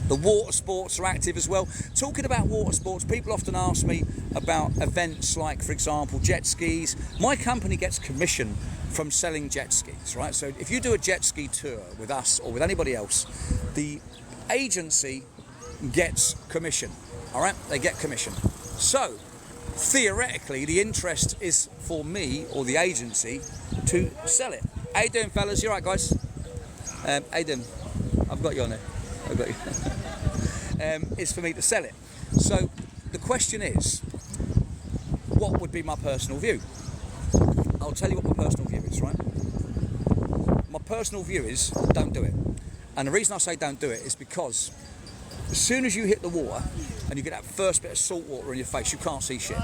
The water sports are active as well. Talking about water sports, people often ask me about events like, for example, jet skis. My company gets commission from selling jet skis, right? So if you do a jet ski tour with us or with anybody else, the agency gets commission, all right? They get commission. So theoretically, the interest is for me or the agency to sell it. How you doing, fellas? You all right, guys? How you doing? I've got you on there. I've got you. It's for me to sell it. So the question is, what would be my personal view? I'll tell you what my personal view is, right? My personal view is don't do it. And the reason I say don't do it is because as soon as you hit the water and you get that first bit of salt water in your face, you can't see shit.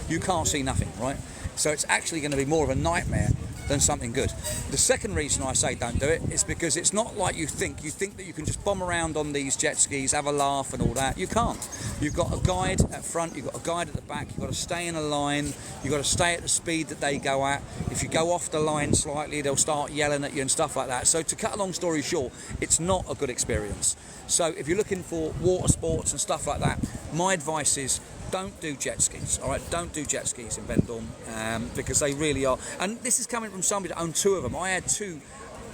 You can't see nothing, right? So it's actually going to be more of a nightmare than something good. The second reason I say don't do it is because it's not like you think. You think that you can just bomb around on these jet skis, have a laugh and all that. You can't. You've got a guide at front, you've got a guide at the back, you've got to stay in a line, you've got to stay at the speed that they go at. If you go off the line slightly, they'll start yelling at you and stuff like that. So to cut a long story short, it's not a good experience. So if you're looking for water sports and stuff like that, my advice is don't do jet skis, all right? Don't do jet skis in Vendôme because they really are. And this is coming from somebody that owned two of them. I had two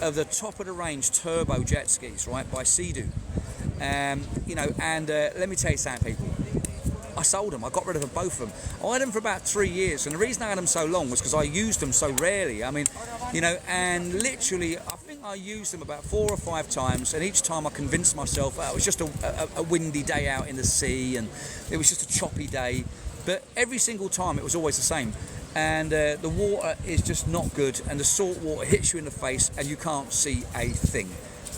of the top of the range turbo jet skis, right, by Sea-Doo. You know, and let me tell you something, people. I sold them. I got rid of them, both of them. I had them for about 3 years, and the reason I had them so long was because I used them so rarely. I mean, you know, and literally, I think I used them about 4 or 5 times, and each time I convinced myself it was just a windy day out in the sea, and it was just a choppy day. But every single time, it was always the same. And the water is just not good, and the salt water hits you in the face, and you can't see a thing.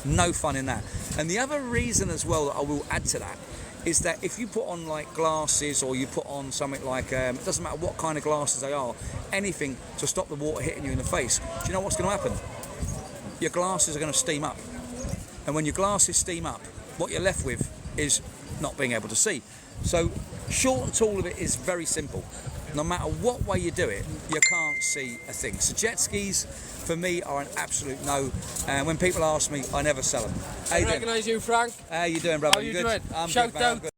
No fun in that. And the other reason as well that I will add to that is that if you put on like glasses or you put on something like, it doesn't matter what kind of glasses they are, anything to stop the water hitting you in the face, do you know what's going to happen? Your glasses are going to steam up. And when your glasses steam up, what you're left with is not being able to see. So short and tall of it is very simple. No matter what way you do it, you can't see a thing. So jet skis, for me, are an absolute no. And when people ask me, I never sell them. I recognise you, Frank. How you doing, brother? How you good? doing? I'm Shout good, man. I'm out good.